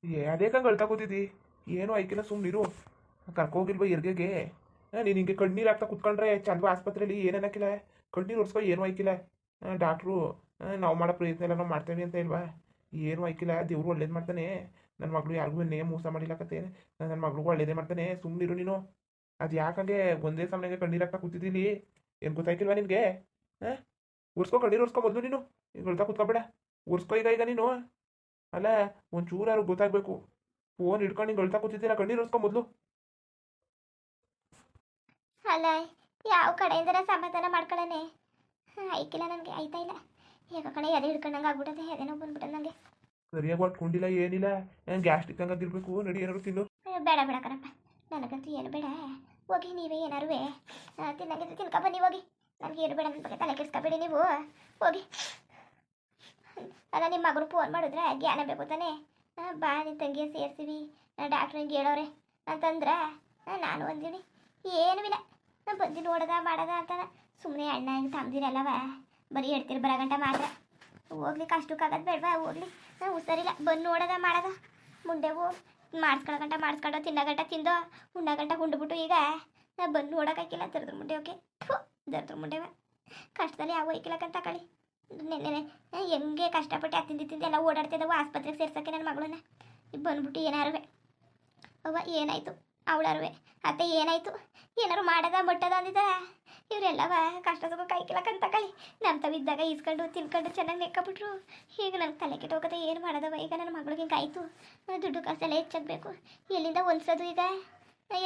ಅದೇಕಂಗೆ ಅಳ್ತಾ ಕೂತಿದ್ದಿ? ಏನೂ ಆಯ್ಕಿಲ್ಲ, ಸುಮ್ಮನಿರು. ಕರ್ಕೋಗಿಲ್ವ ಹೆರ್ಗೆಗೆ? ನೀನು ಹಿಂಗೆ ಕಣ್ಣೀರು ಹಾಕ್ತಾ ಕುತ್ಕೊಂಡ್ರೆ ಚಂದ ಆಸ್ಪತ್ರೆಯಲ್ಲಿ ಏನೇನಾಕಿಲ್ಲ. ಕಣ್ಣೀರು ಒರ್ಸ್ಕೊ, ಏನೂ ಆಯ್ಕಿಲ್ಲ. ಡಾಕ್ಟ್ರು ನಾವು ಮಾಡೋ ಪ್ರಯತ್ನ ಎಲ್ಲ ನಾವು ಮಾಡ್ತೇವೆ ಅಂತ ಇಲ್ವಾ? ಏನೂ ಆಯ್ಕಿಲ್ಲ, ದೇವ್ರು ಒಳ್ಳೇದು ಮಾಡ್ತಾನೆ. ನನ್ನ ಮಗಳು ಯಾರಿಗೂ ನೇ ಮೋಸ ಮಾಡಿಲ್ಲಕತ್ತೆ. ನನ್ನ ಮಗಳಿಗೂ ಒಳ್ಳೇದೇ ಮಾಡ್ತಾನೆ, ಸುಮ್ಮನಿರು ನೀನು. ಅದು ಯಾಕಂಗೆ ಒಂದೇ ಸಮಯಕ್ಕೆ ಕಣ್ಣೀರು ಹಾಕ್ತಾ ಕೂತಿದ್ದೀನಿ? ಏನು ಗೊತ್ತಾಯ್ತಿಲ್ವಾ ನಿನಗೆ? ಹಾಂ, ಒರ್ಸ್ಕೊ, ಕಣ್ಣೀರು ಒರ್ಸ್ಕೊ ಮೊದಲು ನೀನು. ಈಗ ಹೇಳ್ತಾ ಕೂತ್ಕೊಬೇಡ. ಒರ್ಸ್ಕೊ ಈಗ ನೀನು. ಅಲ್ಲ, ಒಂಚೂರು ಗೊತ್ತಾಗಬೇಕು. ಫೋನ್ ಹಿಡ್ಕೊಂಡು ಹಿಂಗೆ ಹೇಳ್ತಾ ಕೂತಿದ್ದೀರಾ? ಕಣ್ಣೀರು ಒರ್ಸ್ಕೊ ಮೊದಲು. ಅಲ್ಲ, ಯಾವ ಕಡೆಯಿಂದರ ಸಮಾಧಾನ ಮಾಡ್ಕೊಳ್ಳೋಣ. ಆಯ್ಕಿಲ್ಲ ನನಗೆ, ಆಯ್ತಾ ಇಲ್ಲ. ಈಗ ಕಡೆ ಎದೆ ಹಿಡ್ಕೊಂಡಂಗೆ ಆಗ್ಬಿಟ್ಟದೆ, ಎದೆನೋ ಬಂದ್ಬಿಟ್ಟದೆ ನನಗೆ. ಸರಿಯಾಗಿ ಹೊಟ್ಕೊಂಡಿಲ್ಲ, ಏನಿಲ್ಲ. ಗ್ಯಾಸ್ಟ್ರಿಕ್ ಹಂಗದಿರ್ಬೇಕು. ನಡಿ, ಏನಾದ್ರು ತಿನ್ನು. ಬೇಡ ಬೇಡ ಕಣಪ್ಪ, ನನಗಂತೂ ಏನು ಬೇಡ. ಹೋಗಿ ನೀವೇ ಏನಾರು ತಿನ್ನಂಗಿದ್ರೆ ತಿನ್ಕೊ ಬನ್ನಿ, ಹೋಗಿ. ನನಗೆ ಏನು ಬೇಡ, ನನ್ನ ಬಗ್ಗೆ ತಲೆ ಕೆಡಿಸ್ಕೊಬೇಡಿ ನೀವು, ಹೋಗಿ. ಅಲ್ಲ, ನಿಮ್ಮ ಮಗರು ಫೋನ್ ಮಾಡಿದ್ರೆ ಜ್ಞಾನ ಬೇಕು ತಾನೆ. ಬಾ, ನಿನ್ನ ತಂಗಿಯ ಸೇರಿಸಿವಿ, ಡಾಕ್ಟ್ರ್ ಹಿಂಗೆ ಹೇಳೋರೆ ಅಂತಂದ್ರೆ ನಾನು ಅಂದಿನಿ. ಏನೂ ಇಲ್ಲ, ನಾನು ಬಂದು ನೋಡದ ಮಾಡದ ಅಂತ ಸುಮ್ಮನೆ ಅಣ್ಣ ಹಿಂಗೆ ತಮ್ದಿರಲ್ಲವ, ಬರೀ ಹೇಳ್ತೀರಿ ಬರಗಂಟ ಮಾತ್ರ. ಹೋಗ್ಲಿ, ಕಷ್ಟಕ್ಕಾಗದು ಬೇಡವಾ? ಹೋಗ್ಲಿ, ಹುಷಾರಿಲ್ಲ, ಬಂದು ನೋಡದ ಮಾಡದ ಮುಂದೆವು ಮಾಡಿಸ್ಕೊಳಗಂಟ ಮಾಡಿಸ್ಕೊಂಡು ತಿನ್ನಗಂಟ ತಿಂದೋ ಉಣ್ಣಗಂಟ ಉಂಡ್ಬಿಟ್ಟು ಈಗ ಬಂದು ನೋಡೋಕ್ಕಾಗಿಲ್ಲ. ದರ್ದ್ರ ಮುಂಡೆ ಓಕೆ, ದರ್ದ್ರ ಮುಂಡೆವ ಕಷ್ಟದಲ್ಲಿ ಯಾವ ಒಯ್ಕಿಲ್ಲಕ್ಕಂತ ತಗೊಳ್ಳಿ. ನೆನ್ನೆ ಹೆಂಗೆ ಕಷ್ಟಪಟ್ಟು ತಿಂದು ಎಲ್ಲ ಓಡಾಡ್ತಿದ್ದವು ಆಸ್ಪತ್ರೆಗೆ ಸೇರ್ಸೋಕ್ಕೆ ನನ್ನ ಮಗಳನ್ನ. ಬಂದ್ಬಿಟ್ಟು ಏನಾರುವೆ ಅವ್ವ ಏನಾಯಿತು ಅವಳರುವೆ ಅತ್ತೆ ಏನಾಯಿತು ಏನಾರು ಮಾಡದ ಮಟ್ಟದ ಅಂದಿದ್ದ. ಇವರೆಲ್ಲವ ಕಷ್ಟ ಸುಖ ಕೈಕಿಲಕ್ಕಂತ ತಗೊಳ್ಳಿ. ನಮ್ಮ ತವಿದ್ದಾಗ ಈಸ್ಕೊಂಡು ತಿನ್ಕೊಂಡು ಚೆನ್ನಾಗಿ ನೆಕ್ಕಬಿಟ್ರು. ಈಗ ನನಗೆ ತಲೆ ಕೆಟ್ಟು ಹೋಗೋದು, ಏನು ಮಾಡೋದವ ಈಗ? ನನ್ನ ಮಗಳಿಗೆ ಹಿಂಗೆ ಆಯಿತು, ದುಡ್ಡು ಕಾಸೆಲ್ಲ ಹೆಚ್ಚಾಗಬೇಕು, ಎಲ್ಲಿಂದ ಹೊಲ್ಸೋದು ಈಗ?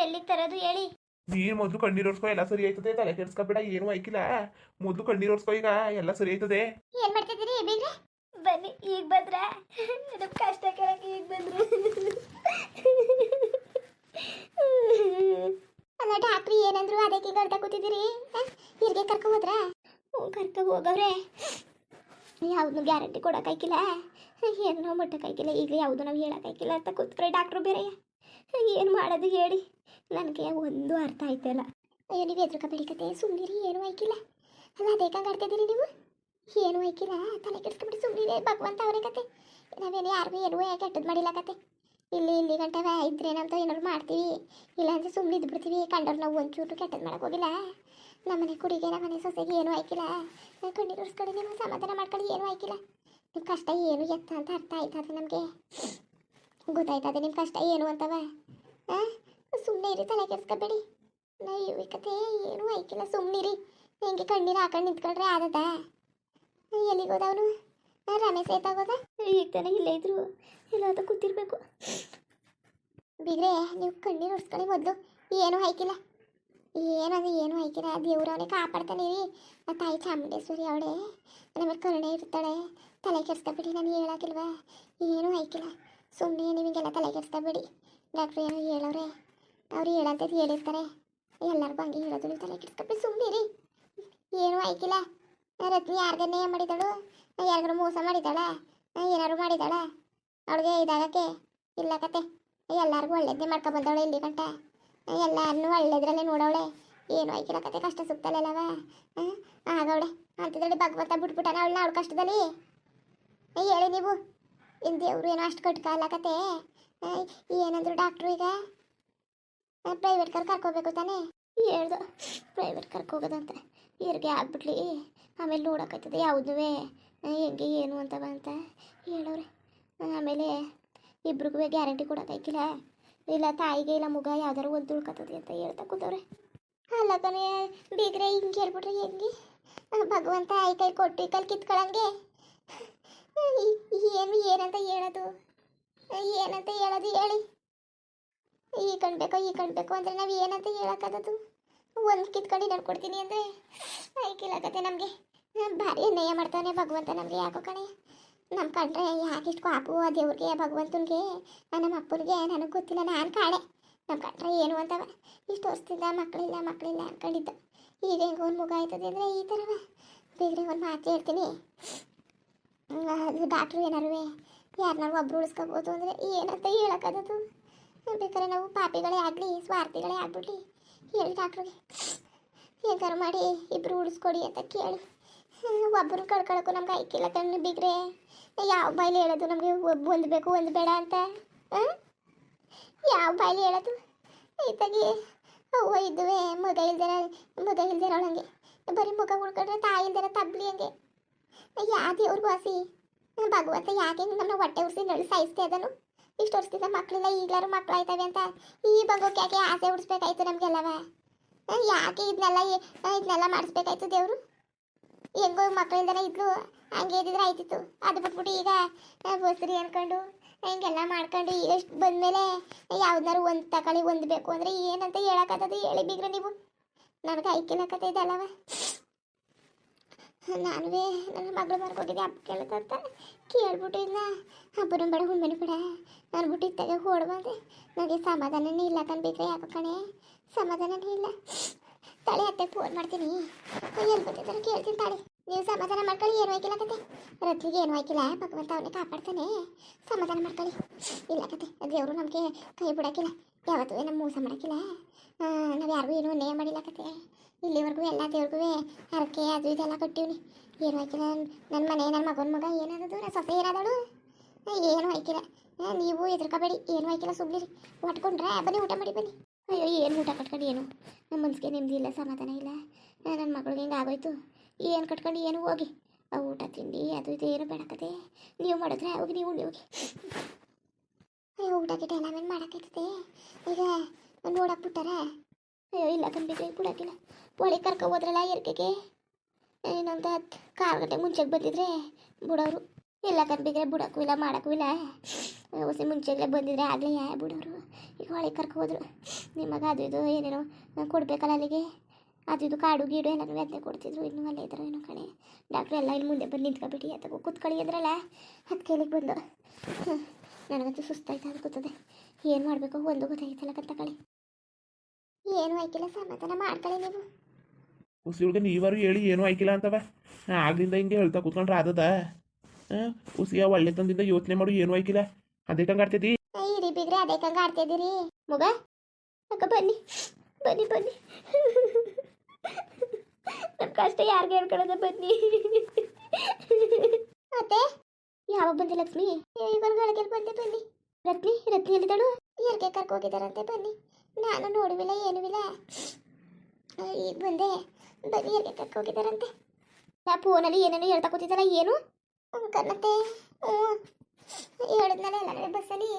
ಎಲ್ಲಿಗೆ ತರೋದು ಹೇಳಿ? ನೀನು ಮೊದಲು ಕಣ್ಣೀರು ಒರ್ಸ್ಕೊ, ಎಲ್ಲ ಸರಿ ಆಯ್ತದೆ. ತಲೆ ಕೆಡ್ಸ್ಕೊಬೇಡ, ಏನೂ ಆಯ್ಕಿಲ್ಲ. ಮೊದಲು ಕಣ್ಣೀರು ಒರ್ಸ್ಕೊ, ಈಗ ಎಲ್ಲ ಸರಿ ಆಯ್ತದೆ. ಏನು ಮಾಡ್ತಿದ್ದೀರಿ ಬೀಗ್ರೆ? ಬನ್ನಿ, ಈಗ ಬಂದ್ರ ನಮ್ಮ ಕಷ್ಟ ಕೇಳಕ್ಕೆ ಈಗ ಬಂದ್ರು. ಅಲ್ಲ, ಡಾಕ್ಟ್ರಿ ಏನಂದ್ರು? ಅದಕ್ಕೆ ಈಗ ಅರ್ಧ ಕೂತಿದ್ದೀರಿ? ಇರ್ಗೆ ಕರ್ಕೊ ಹೋದ್ರ? ಕರ್ಕೊ ಹೋಗವ್ರೆ. ಯಾವ್ದು ಗ್ಯಾರಂಟಿ ಕೊಡೋಕ್ಕಾಯ್ಕಿಲ್ಲ, ಏನೋ ಮುಟ್ಟಕ್ಕಾಯ್ಕಿಲ್ಲ. ಈಗ ಯಾವುದು ನಾವು ಹೇಳೋಕ್ಕಾಯ್ಕಿಲ್ಲ ಅಂತ ಕೂತ್ರೆ ಡಾಕ್ಟ್ರು ಬೇರೆ ಏನು ಮಾಡೋದು ಹೇಳಿ? ನನಗೆ ಒಂದು ಅರ್ಥ ಆಯ್ತಲ್ಲ. ಅಯ್ಯೋ, ನೀವು ಎದುರುಕ ಬೆಳಿಕತೆ ಸುಮ್ಮನಿರಿ, ಏನೂ ಆಯ್ಕಿಲ್ಲ. ಅಲ್ಲ, ಅದೇಕಂಗೆ ಆಡ್ತಿದ್ದೀರಿ ನೀವು? ಏನೂ ಆಯ್ಕಿಲ್ಲ, ತಲೆ ಕೆಡಿಸ್ಕೊಂಬಿಟ್ಟು ಸುಮ್ಮನಿರಿ. ಭಗವಂತ ಅವರೇ ಕತೆ, ನಾವೇನು ಯಾರಿಗೂ ಏನೂ ಕೆಟ್ಟದ್ದು ಮಾಡಿಲ್ಲ ಕತೆ. ಇಲ್ಲಿ ಗಂಟೆ ಇದ್ರೆ ಏನಂತ ಏನಾದ್ರು ಮಾಡ್ತೀವಿ, ಇಲ್ಲಾಂದ್ರೆ ಸುಮ್ಮನೆ ಇದ್ಬಿಡ್ತೀವಿ. ಕಂಡವ್ರು ನಾವು ಒಂಚೂರು ಕೆಟ್ಟದ್ದು ಮಾಡೋಕೆ ಹೋಗಿಲ್ಲ. ನಮ್ಮನೆ ಕುಡಿಗೆ, ನಮ್ಮನೆ ಸೊಸೆಗೆ ಏನೂ ಆಯ್ಕಿಲ್ಲ. ಕಣ್ಣೀರು ಉರ್ಸ್ಕೊಳ್ಳಿ, ನೀವು ಸಮಾಧಾನ ಮಾಡ್ಕೊಳ್ಳಿ, ಏನೂ ಆಯ್ಕಿಲ್ಲ. ನಿಮ್ಮ ಕಷ್ಟ ಏನು ಎತ್ತ ಅಂತ ಅರ್ಥ ಆಯ್ತದೆ, ನಮಗೆ ಗೊತ್ತಾಯ್ತದೆ ನಿಮ್ಮ ಕಷ್ಟ ಏನು ಅಂತವ. ಸುಮ್ಮನೆ ಇರಿ, ತಲೆ ಕೆಡಿಸ್ಕೊಬೇಡಿ. ನಾವು ಕತೆ ಏನೂ ಆಯ್ಕಿಲ್ಲ, ಸುಮ್ಮನಿರಿ. ಹೆಂಗೆ ಕಣ್ಣೀರು ಹಾಕೊಂಡು ನಿಂತ್ಕೊಂಡ್ರೆ ಆದದ? ಎಲ್ಲಿಗೆ ಹೋದವನು? ರಮೇಶ್ ಏತಾಗೋದ? ಈಗ ತಾನೇ ಇಲ್ಲೇ ಇದ್ರು, ಎಲ್ಲಾದ ಕೂತಿರ್ಬೇಕು. ಬಿಗ್ರೆ, ನೀವು ಕಣ್ಣೀರು ಉರ್ಸ್ಕೊಳ್ಳಿ ಮೊದಲು. ಏನೂ ಆಯ್ಕಿಲ್ಲ, ಏನದು ಏನೂ ಆಯ್ಕಿಲ್ಲ. ದೇವ್ರು ಅವನೇ ಕಾಪಾಡ್ತಾನೆ ರೀ. ಆ ತಾಯಿ ಚಾಮುಂಡೇಶ್ವರಿ ಅವಳೆ ನಮಗೆ ಕರುಣೆ ಇರ್ತಾಳೆ. ತಲೆ ಕೆಡಿಸ್ಕೊಬೇಡಿ, ನಾನು ಹೇಳಾಕಿಲ್ವಾ? ಏನೂ ಆಯ್ಕಿಲ್ಲ, ಸುಮ್ಮನೆ ನಿಮಗೆಲ್ಲ ತಲೆ ಕೆಡಿಸ್ಕೊಬೇಡಿ. ಡಾಕ್ಟ್ರು ಏನೋ ಹೇಳೋರೆ, ಅವ್ರು ಹೇಳಂತದ್ದು ಹೇಳಿರ್ತಾರೆ. ಎಲ್ಲರಿಗೂ ಹಂಗೆ ಹೇಳೋದು, ನೀವು ತಲೆ ಕೆಡಿಸ್ಕೊಬೇಡಿ, ಸುಮ್ಮನೆ ರೀ. ಏನೂ ಆಯ್ಕಿಲ್ಲ. ರತ್ನಿ ಯಾರಿಗನ್ನೇ ಮಾಡಿದಳು? ಯಾರಿಗಾರು ಮೋಸ ಮಾಡಿದಾಳ? ಏನಾರು ಮಾಡಿದಾಳ? ಅವಳಿಗೆ ಇದಾಗಕ್ಕೆ ಇಲ್ಲ ಕತೆ. ಎಲ್ಲರಿಗೂ ಒಳ್ಳೇದೇ ಮಾಡ್ಕೊಬಂದವಳೆ ಇಲ್ಲಿ ಗಂಟ, ಎಲ್ಲರನ್ನೂ ಒಳ್ಳೇದ್ರಲ್ಲೇ ನೋಡವಳೆ. ಏನು ಆಯ್ಕಿಲ್ಲ ಕತೆ, ಕಷ್ಟ ಸುತ್ತಲೆಲ್ಲವ ಆಗವಳೆ ಅಂತಿದ್ದಳಿ. ಭಗವಂತ ಬಿಟ್ಬಿಟ್ಟಾನ ಅವಳನ್ನ ಅವಳ ಕಷ್ಟದಲ್ಲಿ. ಹೇಳಿ ನೀವು, ಇನ್ನು ದೇವ್ರು ಏನೋ ಅಷ್ಟು ಕಟ್ಕ ಅಲ್ಲ ಕತೆ. ಏನಂದ್ರು ಡಾಕ್ಟ್ರು? ಈಗ ಪ್ರೈವೇಟ್ ಕಾರ್ ಕರ್ಕೋಬೇಕು ತಾನೇ ಹೇಳ್ದು. ಪ್ರೈವೇಟ್ ಕರ್ಕೋಗೋದಂತ ಇವ್ರಿಗೆ ಆಗ್ಬಿಟ್ಲಿ, ಆಮೇಲೆ ನೋಡೋಕ್ಕಾಯ್ತದೆ ಯಾವುದೂ ಹೆಂಗೆ ಏನು ಅಂತ ಹೇಳೋರೆ. ಆಮೇಲೆ ಇಬ್ರಿಗೂ ಗ್ಯಾರಂಟಿ ಕೊಡೋಕ್ಕಾಯ್ಕಿಲ್ಲ, ಇಲ್ಲ ತಾಯಿಗೆ ಇಲ್ಲ ಮಗ ಯಾವ್ದಾರು ಒಂದು ಉಳ್ಕೊತದೆ ಅಂತ ಹೇಳ್ತಾ ಕೂತವ್ರೆ. ಅಲ್ಲ ಕಣೆ ಬೀಗ್ರೆ, ಹಿಂಗೆ ಹೇಳ್ಬಿಟ್ರೆ ಹೆಂಗೆ? ಭಗವಂತ ಕೈ ಕೊಟ್ಟು ಕೈ ಕಿತ್ಕೊಳಂಗೆ. ಏನಂತ ಹೇಳೋದು? ಏನಂತ ಹೇಳೋದು ಹೇಳಿ? ಈ ಕಣ್ಬೇಕು ಅಂದರೆ ನಾವು ಏನಂತ ಹೇಳೋಕ್ಕದು? ಒಂದು ಕಿತ್ಕೊಂಡು ನಡ್ಕೊಡ್ತೀನಿ ಅಂದರೆ ಆಯ್ಕಿಲ್ಲಕತ್ತೆ. ನಮಗೆ ಭಾರಿ ಅನ್ಯಾಯ ಮಾಡ್ತಾನೆ ಭಗವಂತ ನಮಗೆ. ಯಾಕೋ ಕಣೆ, ನಮ್ಮ ಕಂಡ್ರೆ ಯಾಕೆ ಇಷ್ಟು ಕಾಪು ಆ ದೇವ್ರಿಗೆ, ಭಗವಂತನಿಗೆ, ನಮ್ಮ ಅಪ್ಪನಿಗೆ ನನಗೆ ಗೊತ್ತಿಲ್ಲ. ನಾನು ಕಾಣೆ ನಮ್ಮ ಕಂಡ್ರೆ ಏನು ಅಂತವ. ಇಷ್ಟು ವರ್ಷದಿಂದ ಮಕ್ಕಳಿಲ್ಲ ಅನ್ಕೊಂಡಿದ್ದ. ಈಗ ಹೆಂಗೆ ಒಂದು ಮುಗ ಆಯ್ತದೆ ಅಂದರೆ ಈ ಥರವ. ಬೇರೆ ಒಂದು ಮಾತು ಹೇಳ್ತೀನಿ, ಅದು ಡಾಕ್ಟ್ರು ಏನಾರು ಯಾರನ್ನಾರು ಒಬ್ರು ಉಳಿಸ್ಕೋಬೋದು ಅಂದರೆ ಏನಂತ ಹೇಳೋಕ್ಕದು? ಬೇಕಾದ್ರೆ ನಾವು ಪಾಪಿಗಳೇ ಆಗಲಿ, ಸ್ವಾರ್ಥಿಗಳೇ ಆಗ್ಬಿಡ್ಲಿ, ಹೇಳಿ ಡಾಕ್ಟ್ರಿಗೆ ಹೇಗಾರು ಮಾಡಿ ಇಬ್ಬರು ಉಳಿಸ್ಕೊಡಿ ಅಂತ ಕೇಳಿ. ಒಬ್ಬರು ಕಳ್ಕೊಳಕ್ಕೂ ನಮ್ಗೆ ಆಯ್ಕಿಲ್ಲ ಕಣ್ಣು ಬಿಗ್ರೆ. ಯಾವ ಬಾಯಲ್ಲಿ ಹೇಳೋದು ನಮಗೆ ಒಂದು ಬೇಕು ಒಂದು ಬೇಡ ಅಂತ? ಯಾವ ಬಾಯಲ್ಲಿ ಹೇಳೋದು ಇತ್ತಾಗಿ ಅವ್ವ ಇದ್ದುವೆ ಮುದ ಇಲ್ದಿರೋಳಂಗೆ ಬರೀ ಮುಖ ಉಳ್ಕೊಂಡ್ರೆ ತಾಯಿ ಇಲ್ದಿರ ತಬ್ಲಿ ಹಂಗೆ ಯಾ ದೇವ್ರಿಗೂ ಆಸಿ ಭಗವಂತ ಯಾಕೆ ನಮ್ಮ ಹೊಟ್ಟೆ ಉರ್ಸಿ ನಳಿ ಸಾಯಿಸ್ತೆ ಅದನ್ನು ಇಷ್ಟು ವರ್ಷದಿಂದ ಮಕ್ಕಳಿಲ್ಲ ಈಗಲಾರು ಮಕ್ಳು ಆಯ್ತವೆ ಅಂತ ಈ ಬಗ್ಗೋಕೆ ಯಾಕೆ ಆಸೆ ಉಡ್ಸ್ಬೇಕಾಯ್ತು ನಮಗೆಲ್ಲವ ಯಾಕೆ ಇದನ್ನೆಲ್ಲ ಮಾಡಿಸ್ಬೇಕಾಯ್ತು ದೇವರು ಹೆಂಗೋ ಮಕ್ಕಳು ಇಲ್ದಾನೆ ಇದ್ಲು ಹಂಗೆ ಇದ್ದಿದ್ರೆ ಆಯ್ತಿತ್ತು ಅದು ಬಿಟ್ಬಿಟ್ಟು ಈಗ ಬಸ್ರಿ ಅನ್ಕೊಂಡು ಹಿಂಗೆಲ್ಲ ಮಾಡ್ಕೊಂಡು ಈಗ ಇಷ್ಟು ಬಂದಮೇಲೆ ಯಾವ್ದಾರು ಒಂದು ತಗೊಳ್ಳಿ ಒಂದು ಬೇಕು ಅಂದರೆ ಏನಂತ ಹೇಳೋಕ್ಕತ್ತದು ಹೇಳಿ ಬಿಗ್ರೆ ನೀವು ನನಗೆ ಐಕಿಲಕತ್ತೆ ಇದಲ್ಲವ ನಾನುವೇ ನನ್ನ ಮಗಳು ಬರ್ಕೋಗಿದ್ದೆ ಹಬ್ಬ ಕೇಳತ್ತಂತ ಕೇಳ್ಬಿಟ್ಟು ಇಲ್ಲ ಹಬ್ಬನೂ ಬೇಡ ಹುಣ್ಮೆನೂ ಬೇಡ ಅಂದ್ಬಿಟ್ಟು ಇತ್ತಾಗ ಓಡ್ ಬಂದೆ ನನಗೆ ಸಮಾಧಾನನೇ ಇಲ್ಲ ಕಣ್ಬೇಕ್ರೆ ಯಾಕೋ ಕಣೆ ಸಮಾಧಾನನೇ ಇಲ್ಲ ತಾಳೆ ಅತ್ತೆ ಫೋನ್ ಮಾಡ್ತೀನಿ ಎಲ್ಲಿ ಬಂದಿದ್ದಾರೆ ಕೇಳ್ತೀನಿ ತಾಳೆ ನೀವು ಸಮಾಧಾನ ಮಾಡ್ಕೊಳ್ಳಿ ಏನು ಹಾಕಿಲ್ಲ ಕತೆ ರತ್ನಿಗೆ ಏನು ಹಾಕಿಲ್ಲ ಭಗವಂತ ಅವನೇ ಕಾಪಾಡ್ತಾನೆ ಸಮಾಧಾನ ಮಾಡ್ಕೊಳ್ಳಿ ಇಲ್ಲ ಕತೆ ದೇವರು ನಮಗೆ ಕೈ ಬಿಡೋಕ್ಕಿಲ್ಲ ಯಾವತ್ತೂ ನಮ್ಮ ಮೋಸ ಮಾಡೋಕ್ಕಿಲ್ಲ ನಾವು ಯಾರಿಗೂ ಏನೂ ಅನ್ಯಾಯ ಮಾಡಿಲ್ಲ ಕತೆ ಇಲ್ಲಿವರೆಗೂ ಎಲ್ಲ ದೇವ್ರಿಗೂ ಹರಕೆ ಅದು ಇದೆಲ್ಲ ಕಟ್ಟಿವ್ನಿ ಏನು ಹಾಕಿಲ್ಲ ನನ್ನ ಮನೆ ನನ್ನ ಮಗನ ಮಗ ಏನಾದದು ನನ್ನ ಸೊಸೆ ಏನಾದಳು ಏನು ಹಾಕಿಲ್ಲ ನೀವು ಎದುರ್ಕೋಬೇಡಿ ಏನು ಹಾಕಿಲ್ಲ ಸುಮ್ಮನಿರಿ ಒಟ್ಕೊಂಡ್ರೆ ಬನ್ನಿ ಊಟ ಮಾಡಿ ಬನ್ನಿ ಅಯ್ಯೋ ಏನು ಊಟ ಕಟ್ಕೊಂಡು ಏನು ನಮ್ಮ ಮನ್ಸಿಗೆ ನೆಮ್ಮದಿ ಇಲ್ಲ ಸಮಾಧಾನ ಇಲ್ಲ ನನ್ನ ಮಗಳಿಗೆ ಹಿಂಗೆ ಆಗೋಯ್ತು ಏನು ಕಟ್ಕೊಂಡು ಏನು ಹೋಗಿ ಆ ಊಟ ತಿಂಡಿ ಅದು ಇದು ಏನು ಬೇಡಕತೆ ನೀವು ಮಾಡಿದ್ರೆ ಹೋಗಿ ನೀವು ಹೋಗಿ ಅಯ್ಯೋ ಊಟ ಗಿಟ ಎಲ್ಲ ಆಮೇಲೆ ಮಾಡೋಕ್ಕೈತದೆ ಈಗ ನೋಡಕ್ಕೆ ಬಿಟ್ಟಾರೆ ಅಯ್ಯೋ ಇಲ್ಲ ಕಣ್ಬಿಟ್ರೆ ಬಿಡೋಕ್ಕಿಲ್ಲ ಒಳಗೆ ಕರ್ಕೊ ಹೋದ್ರಲ್ಲ ಎರ್ಕೆಗೆ ಇನ್ನೊಂದು 6 ಗಂಟೆಗೆ ಮುಂಚೆಗೆ ಬಂದಿದ್ರೆ ಬಿಡೋರು ಎಲ್ಲ ಕಣ್ಬಿಗ್ರೆ ಬಿಡೋಕ್ಕೂ ಇಲ್ಲ ಮಾಡೋಕ್ಕೂ ಇಲ್ಲ ಹೊಸ ಮುಂಚೆಗೆ ಬಂದಿದ್ರೆ ಆಗಲೇ ಬಿಡೋರು ಈಗ ಒಳಗೆ ಕರ್ಕೊ ಹೋದ್ರು ನಿಮಗೆ ಅದು ಇದು ಏನೇನೋ ಕೊಡಬೇಕಲ್ಲ ಅಲ್ಲಿಗೆ ಅದು ಇದು ಕಾಡು ಗೀಡು ಎಲ್ಲನೂ ವ್ಯತ್ನೆ ಕೊಡ್ತಿದ್ರು ಇನ್ನೂ ಅಲ್ಲೇ ಇದ್ರು ಏನೋ ಕಣೆ ಡಾಕ್ಟ್ರು ಎಲ್ಲ ಇಲ್ಲಿ ಮುಂದೆ ಬಂದು ನಿಂತ್ಕೊಬಿಟ್ಟು ಎತ್ತಗೋ ಕೂತ್ಕೊಳ್ಳಿ ಅಂದ್ರಲ್ಲ ಅದಕ್ಕೆ ಇಲ್ಲಿಗೆ ಬಂದು ನನಗಂತೂ ಸುಸ್ತಾಯ್ತು ಅದು ಕೂತದೆ ಏನು ಮಾಡಬೇಕು ಒಂದು ಗೊತ್ತಾಯ್ತಲ್ಲ ಕತ್ತಕೊಳ್ಳಿ ಏನು ಆಯ್ಕಿಲ್ಲ ಸಮಾಧಾನ ಮಾಡ್ಕೊಳ್ಳಿ ನೀವು ಹುಸಿಯೊಳಗೆ ನೀವಾರು ಹೇಳಿ ಏನೂ ಆಯ್ಕಿಲ್ಲ ಅಂತವ ಆಗ್ಲಿಂದ ಹಿಂಗೆ ಹೇಳ್ತಾ ಕೂತ್ಕೊಂಡ್ರೆ ಆದದ ಹುಸಿಯ ಒಳ್ಳೆ ತಂದಿಂದ ಯೋಚನೆ ಮಾಡು ಏನೂ ಆಯ್ಕಿಲ್ಲ ಅದೇ ಕಂಗೆ ಆಡ್ತಿದ್ದಿ ಇರಿ ಬಿಗ್ರೆ ಅದೇ ಕಂಗೆ ಆಡ್ತಿದ್ದೀರಿ ಮಗ ಅಕ್ಕ ಬನ್ನಿ ಬನ್ನಿ ಬನ್ನಿ ನಮ್ಮ ಕಷ್ಟ ಯಾರಿಗೆ ಹೇಳ್ಕೊಳ್ಳೋದ ಬನ್ನಿ ಮತ್ತೆ ಯಾವಾಗ ಬಂದೆ ಲಕ್ಷ್ಮಿ ಈಗ ಗಳಿಗೆ ಬಂದೆ ಬನ್ನಿ ರತ್ನಿ ಎಲ್ಲಿದ್ದಾಳು ಯಾರಿಗೆ ಕರ್ಕೋಗಿದ್ದಾರಂತೆ ಬನ್ನಿ ನಾನು ನೋಡುವಿಲ್ಲ ಏನುವಿಲ್ಲ ಈಗ ಬಂದೆ ಬನ್ನಿ ಯಾರಿಗೆ ಕರ್ಕೋಗಿದ್ದಾರಂತೆ ನಾ ಫೋನಲ್ಲಿ ಏನೇನು ಹೇಳ್ತಾ ಕೂತಿದ್ದಲ್ಲ ಏನು ಕನ್ನತ್ತೆ ಹೇಳಿದ್ನಲ್ಲ ಎಲ್ಲ ಬಸ್ಸಲ್ಲಿ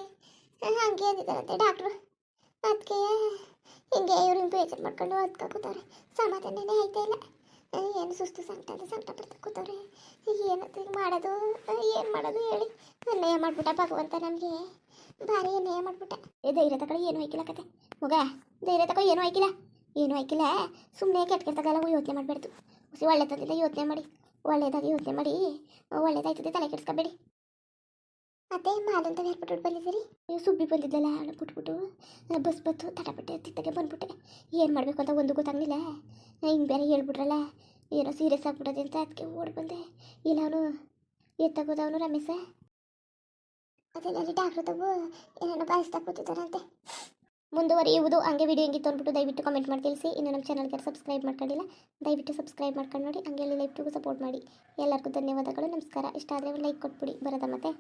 ಹಂಗೆ ಅಂದಿದ್ದಾರಂತೆ ಡಾಕ್ಟ್ರು ಅದಕ್ಕೆ ಹಿಂಗೆ ಇವ್ರು ಬೇಜಾರು ಮಾಡ್ಕೊಂಡು ಅದಕ್ಕೆ ಕೂತವ್ರೆ ಸಮಾಧಾನನೇ ಆಯ್ತಾ ಇಲ್ಲ ಏನು ಸುಸ್ತು ಸಂಕಟ ಬರ್ತಾ ಕೂತವ್ರೆ ಏನಂತ ಹಿಂಗೆ ಮಾಡೋದು ಏನು ಮಾಡೋದು ಹೇಳಿ ಅನ್ಯಾಯ ಮಾಡ್ಬಿಟ್ಟ ಭಗವಂತ ನಮಗೆ ಭಾರಿ ಅನ್ಯಾಯ ಮಾಡ್ಬಿಟ್ಟ ಧೈರ್ಯ ತಗೊಳ್ಳಿ ಏನು ಹಾಕಿಲ್ಲ ಕತೆ ಮಗ ಧೈರ್ಯ ತಗೋ ಏನೂ ಹಾಕಿಲ್ಲ ಸುಮ್ಮನೆ ಕೆಟ್ಟಗೆಲ್ಲ ಯೋಚನೆ ಮಾಡಬಾರ್ದು ಹುಸಿ ಒಳ್ಳೆ ತಂದಿಲ್ಲ ಯೋಚನೆ ಮಾಡಿ ಒಳ್ಳೇದಾಗಿ ಯೋಚನೆ ಮಾಡಿ ಒಳ್ಳೇದಾಯ್ತದೆ ತಲೆ ಕೆಡಿಸ್ಕೋಬೇಡಿ ಅತ್ತೆ ಮಾಲಂತ ಏರ್ಪಟ್ಟು ಬಂದಿದ್ದೀರಿ ನೀವು ಸುಬ್ಬಿ ಬಂದಿದ್ದಲ್ಲ ಅವಳು ಬಿಟ್ಬಿಟ್ಟು ಬಸ್ ಬತ್ತು ತಟಪಟ್ಟೆ ತಿತ್ತಗೆ ಬಂದ್ಬಿಟ್ಟೆ ಏನು ಮಾಡಬೇಕು ಅಂತ ಒಂದು ಗೊತ್ತಾಗಲಿಲ್ಲ ಹಿಂಗೆ ಬೇರೆ ಹೇಳ್ಬಿಟ್ರಲ್ಲ ಏನೋ ಸೀರಿಯಸ್ ಆಗ್ಬಿಟ್ಟದೆ ಅಂತ ಅದಕ್ಕೆ ಓಡಿ ಬಂದೆ ಇಲ್ಲ ಅವನು ಎತ್ತಾಗೋದವನು ರಮೇಶ ಅದರಲ್ಲಿ ಡಾಕ್ಟ್ರು ತಗೋ ಏನೇನೋ ಬಾಯಿಸ್ತಾ ಕೂತಿದ್ದಾರಂತೆ ಮುಂದುವರಿಯುವುದು ಹಂಗೆ ವಿಡಿಯೋ ಹೆಂಗಿತ್ತು ಅಂದ್ಬಿಟ್ಟು ದಯವಿಟ್ಟು ಕಮೆಂಟ್ ಮಾಡಿ ತಿಳಿಸಿ ಇನ್ನು ನಮ್ಮ ಚಾನಲ್ಗೆ ಸಬ್ಸ್ಕ್ರೈಬ್ ಮಾಡ್ಕೊಂಡಿಲ್ಲ ದಯವಿಟ್ಟು ಸಬ್ಸ್ಕ್ರೈಬ್ ಮಾಡ್ಕೊಂಡು ನೋಡಿ ಹಂಗೆ ಲೈಫ್ಗೂ ಸಪೋರ್ಟ್ ಮಾಡಿ ಎಲ್ಲರಿಗೂ ಧನ್ಯವಾದಗಳು ನಮಸ್ಕಾರ ಇಷ್ಟ ಆದರೆ ಲೈಕ್ ಕೊಟ್ಬಿಡಿ ಬರೋದ ಮತ್ತೆ